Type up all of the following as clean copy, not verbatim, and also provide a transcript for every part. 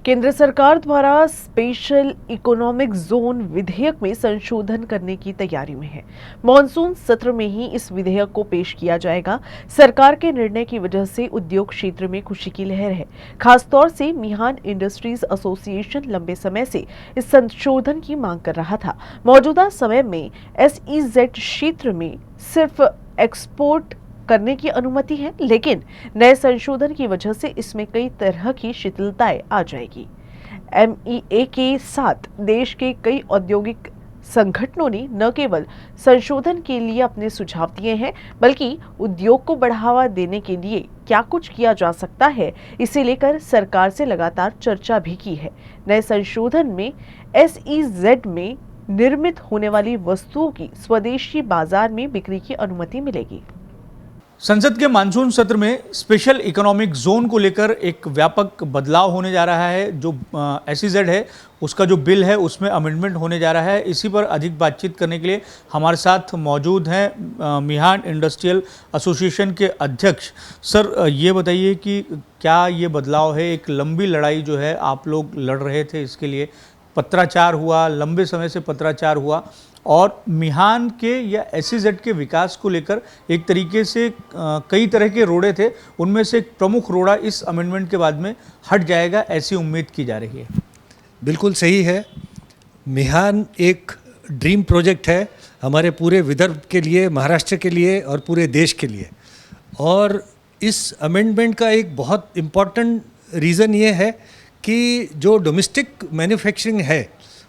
केंद्र सरकार द्वारा स्पेशल इकोनॉमिक जोन विधेयक में संशोधन करने की तैयारी में है। मॉनसून सत्र में ही इस विधेयक को पेश किया जाएगा। सरकार के निर्णय की वजह से उद्योग क्षेत्र में खुशी की लहर है। खासतौर से मिहान इंडस्ट्रीज एसोसिएशन लंबे समय से इस संशोधन की मांग कर रहा था। मौजूदा समय में SEZ क्षेत्र में सिर्फ एक्सपोर्ट करने की अनुमति है, लेकिन नए संशोधन की वजह से इसमें कई तरह की शिथिलताएं आ जाएगी। MEA के साथ देश के कई औद्योगिक संगठनों ने न केवल संशोधन के लिए अपने सुझाव दिए हैं, बल्कि उद्योग को बढ़ावा देने के लिए क्या कुछ किया जा सकता है, इसे लेकर सरकार से लगातार चर्चा भी की है। नए संशोधन में SEZ में निर्मित होने वाली वस्तुओं की स्वदेशी बाजार में बिक्री की अनुमति मिलेगी। संसद के मानसून सत्र में स्पेशल इकोनॉमिक जोन को लेकर एक व्यापक बदलाव होने जा रहा है। जो SEZ है उसका जो बिल है उसमें अमेंडमेंट होने जा रहा है। इसी पर अधिक बातचीत करने के लिए हमारे साथ मौजूद हैं मिहान इंडस्ट्रियल एसोसिएशन के अध्यक्ष। सर, ये बताइए कि क्या ये बदलाव है? एक लंबी लड़ाई जो है आप लोग लड़ रहे थे, इसके लिए पत्राचार हुआ, लंबे समय से पत्राचार हुआ, और मिहान के या SEZ के विकास को लेकर एक तरीके से कई तरह के रोड़े थे, उनमें से एक प्रमुख रोड़ा इस अमेंडमेंट के बाद में हट जाएगा, ऐसी उम्मीद की जा रही है। बिल्कुल सही है। मिहान एक ड्रीम प्रोजेक्ट है हमारे पूरे विदर्भ के लिए, महाराष्ट्र के लिए और पूरे देश के लिए। और इस अमेंडमेंट का एक बहुत इम्पॉर्टेंट रीज़न ये है कि जो डोमेस्टिक मैन्युफैक्चरिंग है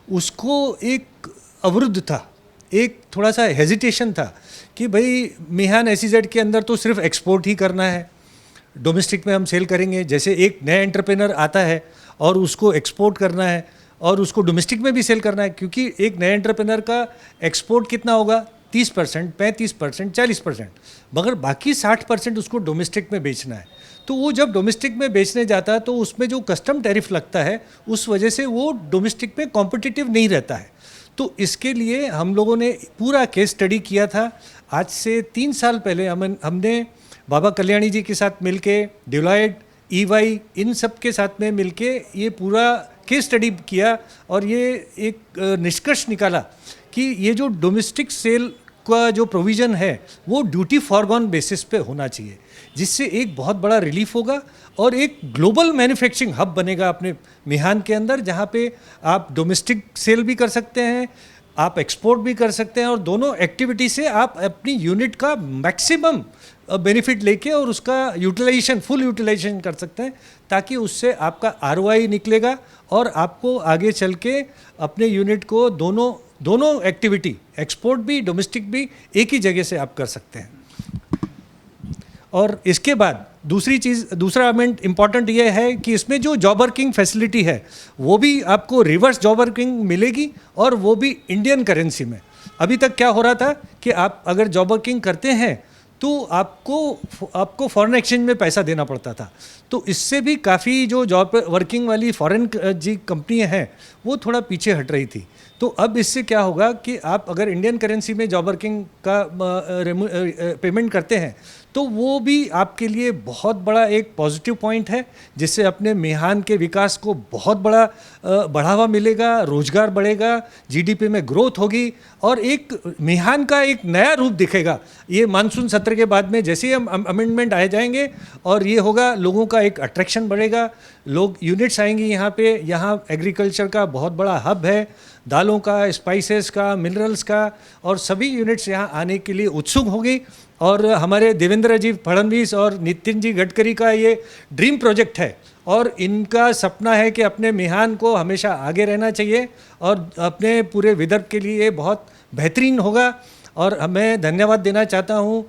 उसको एक अवरुद्ध था, एक थोड़ा सा हेजिटेशन था कि भाई मिहान SEZ के अंदर तो सिर्फ एक्सपोर्ट ही करना है, डोमेस्टिक में हम सेल करेंगे। जैसे एक नया एंटरप्रेनर आता है और उसको एक्सपोर्ट करना है और उसको डोमेस्टिक में भी सेल करना है, क्योंकि एक नए एंटरप्रेनर का एक्सपोर्ट कितना होगा, 30%, 35%, 40%, मगर बाकी 60% उसको डोमेस्टिक में बेचना है। तो वो जब डोमेस्टिक में बेचने जाता है तो उसमें जो कस्टम टैरिफ लगता है उस वजह से वो डोमेस्टिक में कॉम्पिटिटिव नहीं रहता है। तो इसके लिए हम लोगों ने पूरा केस स्टडी किया था। आज से 3 साल पहले हमने बाबा कल्याणी जी के साथ मिलके, डेलॉयट, EY, इन सब के साथ में मिलके ये पूरा केस स्टडी किया और ये एक निष्कर्ष निकाला कि ये जो डोमेस्टिक सेल का जो प्रोविज़न है वो ड्यूटी फॉरगॉन बेसिस पे होना चाहिए, जिससे एक बहुत बड़ा रिलीफ होगा और एक ग्लोबल मैन्युफैक्चरिंग हब बनेगा अपने मिहान के अंदर, जहाँ पे आप डोमेस्टिक सेल भी कर सकते हैं, आप एक्सपोर्ट भी कर सकते हैं और दोनों एक्टिविटी से आप अपनी यूनिट का मैक्सिमम बेनिफिट लेके और उसका यूटिलाइजेशन, फुल यूटिलाइजेशन कर सकते हैं, ताकि उससे आपका ROI निकलेगा और आपको आगे चल के अपने यूनिट को दोनों एक्टिविटी, एक्सपोर्ट भी डोमेस्टिक भी, एक ही जगह से आप कर सकते हैं। और इसके बाद दूसरा अमेंट इम्पॉर्टेंट ये है कि इसमें जो जॉब वर्किंग फैसिलिटी है वो भी आपको रिवर्स जॉब वर्किंग मिलेगी और वो भी इंडियन करेंसी में। अभी तक क्या हो रहा था कि आप अगर जॉब वर्किंग करते हैं तो आपको फॉरेन एक्सचेंज में पैसा देना पड़ता था। तो इससे भी काफ़ी जो जॉब वर्किंग वाली फॉरेन जी कंपनियाँ हैं वो थोड़ा पीछे हट रही थी। तो अब इससे क्या होगा कि आप अगर इंडियन करेंसी में जॉब वर्किंग का पेमेंट करते हैं तो वो भी आपके लिए बहुत बड़ा एक पॉजिटिव पॉइंट है, जिससे अपने मिहान के विकास को बहुत बड़ा बढ़ावा मिलेगा, रोजगार बढ़ेगा, GDP में ग्रोथ होगी और एक मिहान का एक नया रूप दिखेगा। ये मानसून सत्र के बाद में जैसे ही हम अमेंडमेंट आए जाएंगे और ये होगा, लोगों का एक अट्रैक्शन बढ़ेगा, लोग यूनिट्स आएंगी यहाँ पे। यहाँ एग्रीकल्चर का बहुत बड़ा हब है, दालों का, स्पाइसेस का, मिनरल्स का, और सभी यूनिट्स यहाँ आने के लिए उत्सुक होगी। और हमारे देवेंद्र जी फडणवीस और नितिन जी गडकरी का ये ड्रीम प्रोजेक्ट है और इनका सपना है कि अपने मिहान को हमेशा आगे रहना चाहिए और अपने पूरे विदर्भ के लिए ये बहुत बेहतरीन होगा। और मैं धन्यवाद देना चाहता हूँ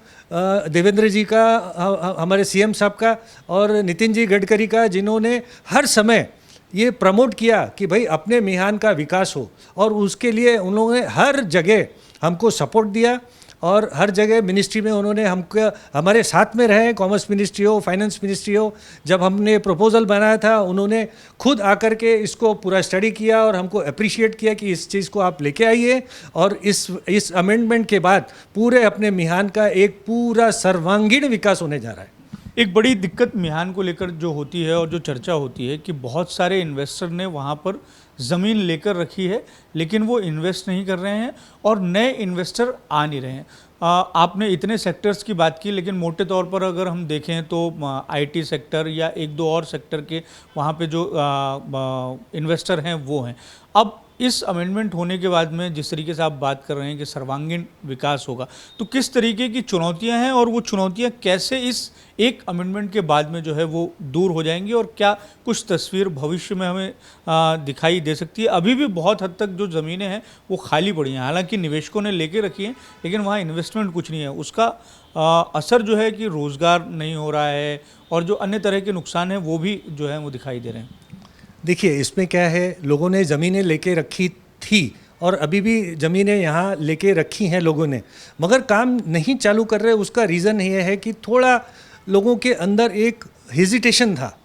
देवेंद्र जी का, हमारे CM साहब का, और नितिन जी गडकरी का, जिन्होंने हर समय ये प्रमोट किया कि भाई अपने मिहान का विकास हो, और उसके लिए उन्होंने हर जगह हमको सपोर्ट दिया और हर जगह मिनिस्ट्री में उन्होंने हमको हमारे साथ में रहे, कॉमर्स मिनिस्ट्री हो, फाइनेंस मिनिस्ट्री हो। जब हमने प्रपोजल बनाया था उन्होंने खुद आकर के इसको पूरा स्टडी किया और हमको अप्रिशिएट किया कि इस चीज़ को आप लेके आइए। और इस अमेंडमेंट के बाद पूरे अपने मिहान का एक पूरा सर्वांगीण विकास होने जा रहा है। एक बड़ी दिक्कत मिहान को लेकर जो होती है और जो चर्चा होती है कि बहुत सारे इन्वेस्टर ने वहाँ पर ज़मीन लेकर रखी है, लेकिन वो इन्वेस्ट नहीं कर रहे हैं और नए इन्वेस्टर आ नहीं रहे हैं। आपने इतने सेक्टर्स की बात की, लेकिन मोटे तौर पर अगर हम देखें तो आईटी सेक्टर या एक दो और सेक्टर के वहाँ पे जो इन्वेस्टर हैं वो हैं। अब इस अमेंडमेंट होने के बाद में जिस तरीके से आप बात कर रहे हैं कि सर्वांगीण विकास होगा, तो किस तरीके की चुनौतियां हैं और वो चुनौतियां कैसे इस एक अमेंडमेंट के बाद में जो है वो दूर हो जाएंगी और क्या कुछ तस्वीर भविष्य में हमें दिखाई दे सकती है? अभी भी बहुत हद तक जो ज़मीनें हैं वो खाली पड़ी हैं, हालांकि निवेशकों ने लेके रखी हैं, लेकिन वहाँ इन्वेस्टमेंट कुछ नहीं है। उसका असर जो है कि रोज़गार नहीं हो रहा है और जो अन्य तरह के नुकसान हैं वो भी जो है वो दिखाई दे रहे हैं। देखिए, इसमें क्या है, लोगों ने ज़मीनें लेके रखी थी और अभी भी ज़मीनें यहाँ लेके रखी हैं लोगों ने, मगर काम नहीं चालू कर रहे। उसका रीज़न ये है कि थोड़ा लोगों के अंदर एक हेजिटेशन था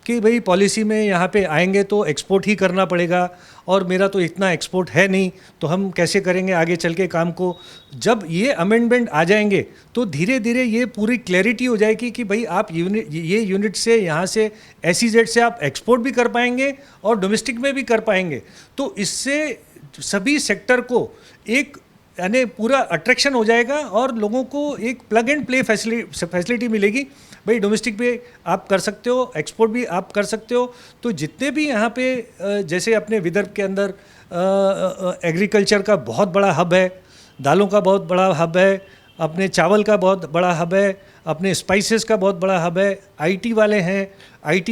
कि भाई पॉलिसी में यहाँ पे आएंगे तो एक्सपोर्ट ही करना पड़ेगा और मेरा तो इतना एक्सपोर्ट है नहीं, तो हम कैसे करेंगे आगे चल के काम को। जब ये अमेंडमेंट आ जाएंगे तो धीरे धीरे ये पूरी क्लैरिटी हो जाएगी कि भाई आप ये यूनिट से यहाँ से SEZ से आप एक्सपोर्ट भी कर पाएंगे और डोमेस्टिक में भी कर पाएंगे। तो इससे सभी सेक्टर को एक यानी पूरा अट्रैक्शन हो जाएगा और लोगों को एक प्लग एंड प्ले फैसिलिटी मिलेगी। भाई डोमेस्टिक भी आप कर सकते हो, एक्सपोर्ट भी आप कर सकते हो। तो जितने भी यहाँ पे जैसे अपने विदर्भ के अंदर एग्रीकल्चर का बहुत बड़ा हब है, दालों का बहुत बड़ा हब है, अपने चावल का बहुत बड़ा हब है, अपने स्पाइसेस का बहुत बड़ा हब है, IT वाले हैं, IT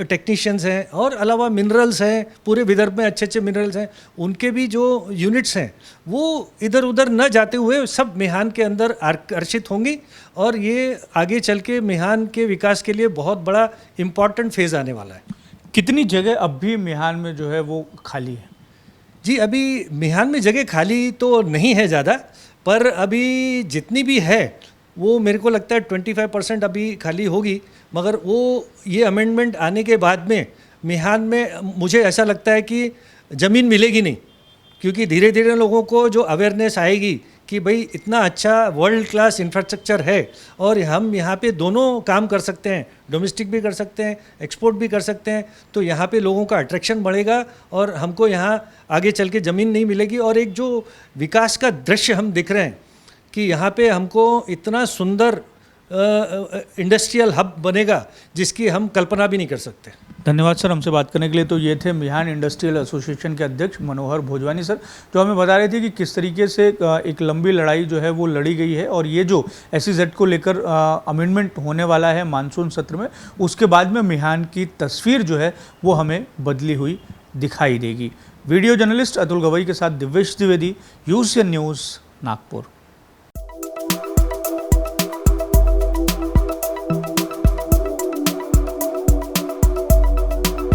टेक्नीशियंस हैं और अलावा मिनरल्स हैं, पूरे विदर्भ में अच्छे अच्छे मिनरल्स हैं। उनके भी जो यूनिट्स हैं वो इधर उधर न जाते हुए सब मिहान के अंदर आकर्षित होंगी और ये आगे चल के मिहान के विकास के लिए बहुत बड़ा इम्पॉर्टेंट फेज़ आने वाला है। कितनी जगह अब भी मिहान में जो है वो खाली है? जी, अभी मिहान में जगह खाली तो नहीं है ज़्यादा, पर अभी जितनी भी है वो मेरे को लगता है 25% अभी खाली होगी। मगर वो ये अमेंडमेंट आने के बाद में मिहान में मुझे ऐसा लगता है कि ज़मीन मिलेगी नहीं, क्योंकि धीरे धीरे लोगों को जो अवेयरनेस आएगी कि भाई इतना अच्छा वर्ल्ड क्लास इंफ्रास्ट्रक्चर है और हम यहाँ पे दोनों काम कर सकते हैं, डोमेस्टिक भी कर सकते हैं, एक्सपोर्ट भी कर सकते हैं। तो यहाँ पे लोगों का अट्रैक्शन बढ़ेगा और हमको यहाँ आगे चल के ज़मीन नहीं मिलेगी। और एक जो विकास का दृश्य हम दिख रहे हैं कि यहाँ पे हमको इतना सुंदर इंडस्ट्रियल हब बनेगा जिसकी हम कल्पना भी नहीं कर सकते। धन्यवाद सर हमसे बात करने के लिए। तो ये थे मिहान इंडस्ट्रियल एसोसिएशन के अध्यक्ष मनोहर भोजवानी सर, जो हमें बता रहे थे कि किस तरीके से एक लंबी लड़ाई जो है वो लड़ी गई है और ये जो SEZ को लेकर अमेंडमेंट होने वाला है मानसून सत्र में, उसके बाद में मिहान की तस्वीर जो है वो हमें बदली हुई दिखाई देगी। वीडियो जर्नलिस्ट अतुल गवई के साथ दिव्येश द्विवेदी, UCN न्यूज़, नागपुर।